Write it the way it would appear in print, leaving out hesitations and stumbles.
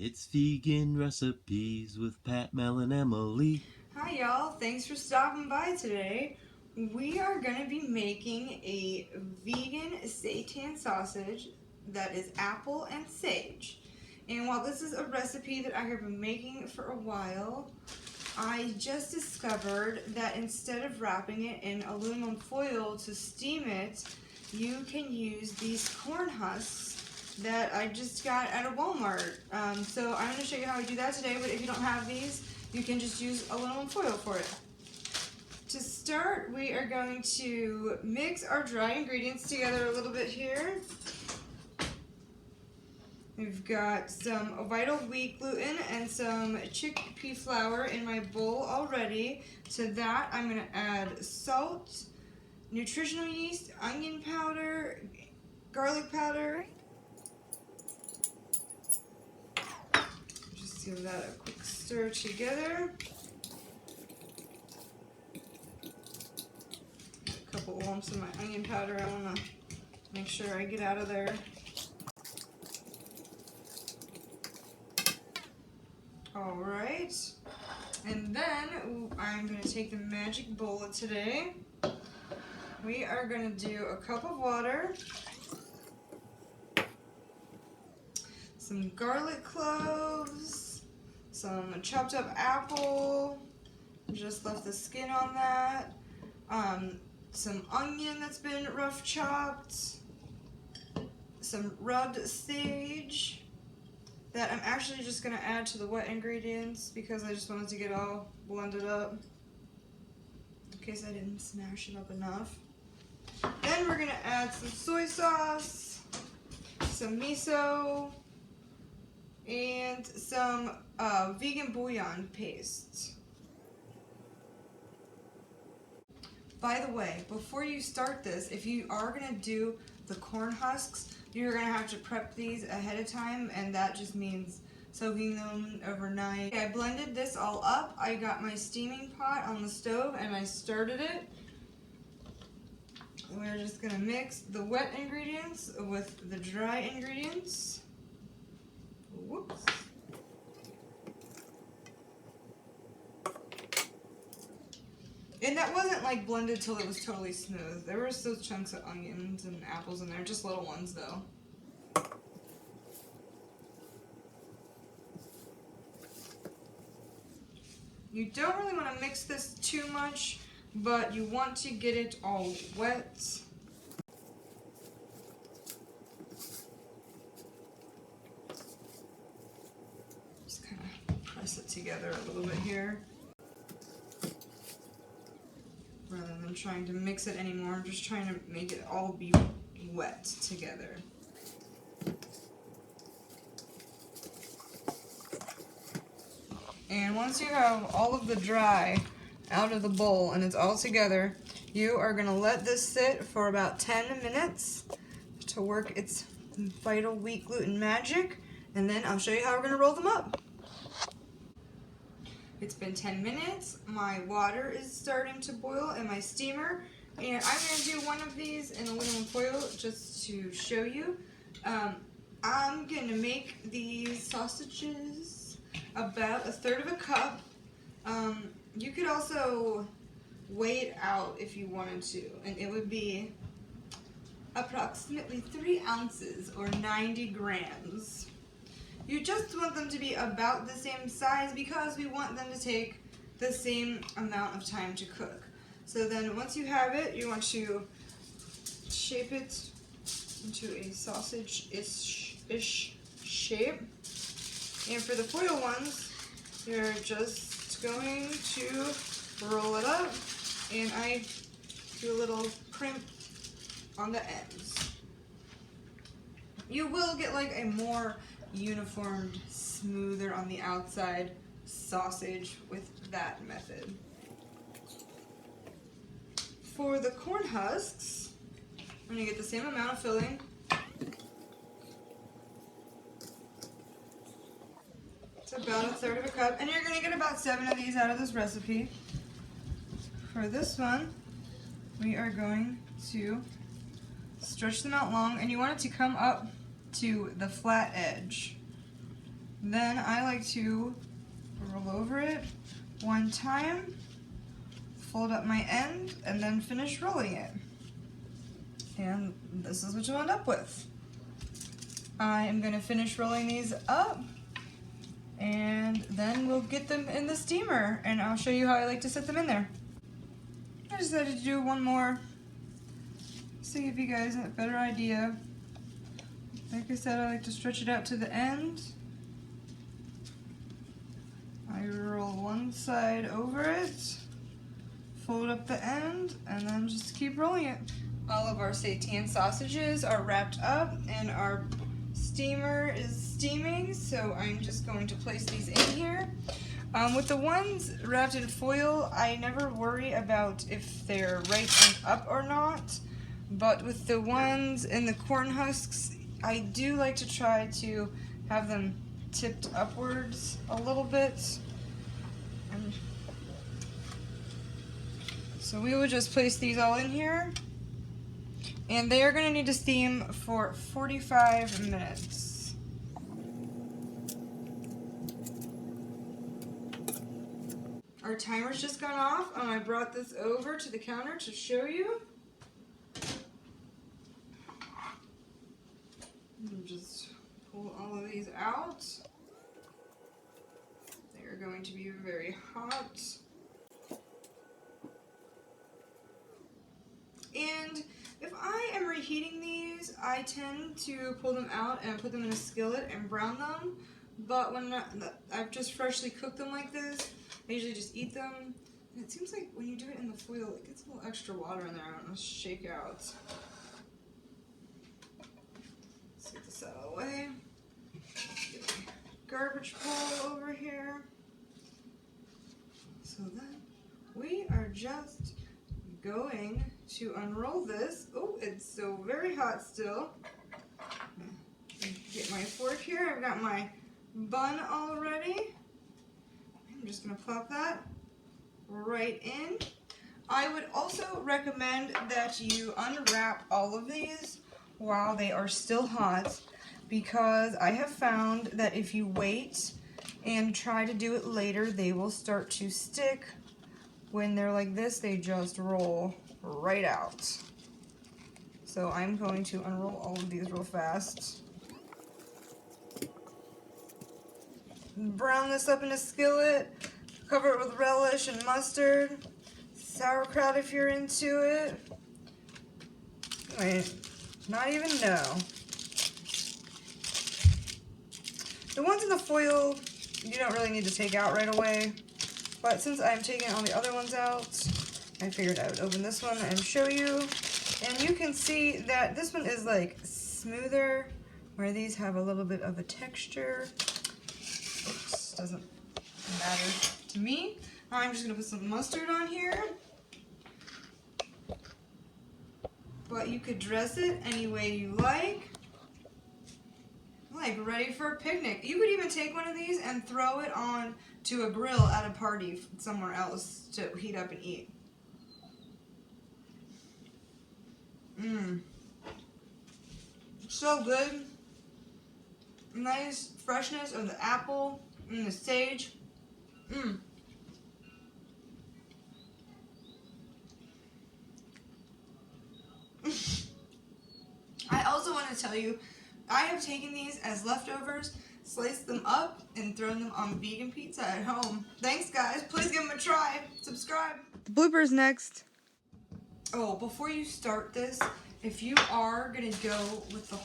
It's vegan recipes with Pat, Mel, and Emily. Hi y'all, thanks for stopping by today. We are going to be making a vegan seitan sausage that is apple and sage. And while this is a recipe that I have been making for a while, I just discovered that instead of wrapping it in aluminum foil to steam it, you can use these corn husks that I just got at a Walmart. So I'm going to show you how I do that today, but if you don't have these, you can just use aluminum foil for it. To start, we are going to mix our dry ingredients together a little bit here. We've got some vital wheat gluten and some chickpea flour in my bowl already. To that, I'm going to add salt, nutritional yeast, onion powder, garlic powder. Just give that a quick stir together. A couple lumps of my onion powder I want to make sure I get out of there. Alright, and then I'm going to take the magic bowl today. We are going to do a cup of water, some garlic cloves, some chopped up apple, just left the skin on that, some onion that's been rough chopped, some rubbed sage that I'm actually just going to add to the wet ingredients because I just wanted to get all blended up in case I didn't smash it up enough. Then we're going to add some soy sauce, some miso, and some vegan bouillon paste. By the way, before you start this, if you are going to do the corn husks, you're going to have to prep these ahead of time, and that just means soaking them overnight. I blended this all up. I got my steaming pot on the stove and I started it. We're just going to mix the wet ingredients with the dry ingredients. Whoops. And that wasn't like blended till it was totally smooth. There were still chunks of onions and apples in there, just little ones though. You don't really want to mix this too much, but you want to get it all wet. Just kind of press it together a little bit here. Rather than trying to mix it anymore, I'm just trying to make it all be wet together. And once you have all of the dry out of the bowl and it's all together, you are going to let this sit for about 10 minutes to work its vital wheat gluten magic, and then I'll show you how we're going to roll them up. It's been 10 minutes, my water is starting to boil in my steamer, and I'm going to do one of these in aluminum foil just to show you. I'm going to make these sausages about 1/3 of a cup. You could also weigh it out if you wanted to, and it would be approximately 3 ounces or 90 grams. You just want them to be about the same size because we want them to take the same amount of time to cook. So then once you have it, you want to shape it into a sausage-ish shape. And for the foil ones, you're just going to roll it up, and I do a little crimp on the ends. You will get like a more uniformed, smoother on the outside sausage with that method. For the corn husks, I'm going to get the same amount of filling. It's about 1/3 of a cup, and you're going to get about 7 of these out of this recipe. For this one, we are going to stretch them out long, and you want it to come up to the flat edge. Then I like to roll over it one time, fold up my end, and then finish rolling it. And this is what you'll end up with. I am going to finish rolling these up, and then we'll get them in the steamer, and I'll show you how I like to set them in there. I decided to do one more just to give you guys a better idea. Like I said, I like to stretch it out to the end. I roll one side over it, fold up the end, and then just keep rolling it. All of our seitan sausages are wrapped up and our steamer is steaming, so I'm just going to place these in here. With the ones wrapped in foil, I never worry about if they're right and up or not, but with the ones in the corn husks, I do like to try to have them tipped upwards a little bit. So we will just place these all in here, and they are going to need to steam for 45 minutes. Our timer's just gone off, and I brought this over to the counter to show you. Just pull all of these out. They are going to be very hot. And if I am reheating these, I tend to pull them out and put them in a skillet and brown them. But when I've just freshly cooked them like this, I usually just eat them. And it seems like when you do it in the foil, it gets a little extra water in there. I don't know, shake out. Let's get this out of the way. Get my garbage bowl over here. So then we are just going to unroll this. Oh, it's so very hot still. Get my fork here. I've got my bun all ready. I'm just going to plop that right in. I would also recommend that you unwrap all of these while they are still hot, because I have found that if you wait and try to do it later, they will start to stick. When they're like this, they just roll right out. So I'm going to unroll all of these real fast. Brown this up in a skillet, cover it with relish and mustard, sauerkraut if you're into it. Wait, not even know. The ones in the foil, you don't really need to take out right away. But since I'm taking all the other ones out, I figured I would open this one and show you. And you can see that this one is like smoother, where these have a little bit of a texture. Oops, doesn't matter to me. I'm just gonna put some mustard on here. But you could dress it any way you like. Like ready for a picnic. You could even take one of these and throw it on to a grill at a party somewhere else to heat up and eat. So good. Nice freshness of the apple and the sage. I also want to tell you, I have taken these as leftovers, sliced them up, and thrown them on vegan pizza at home. Thanks, guys. Please give them a try. Subscribe. The bloopers next. Oh, before you start this, if you are going to go with the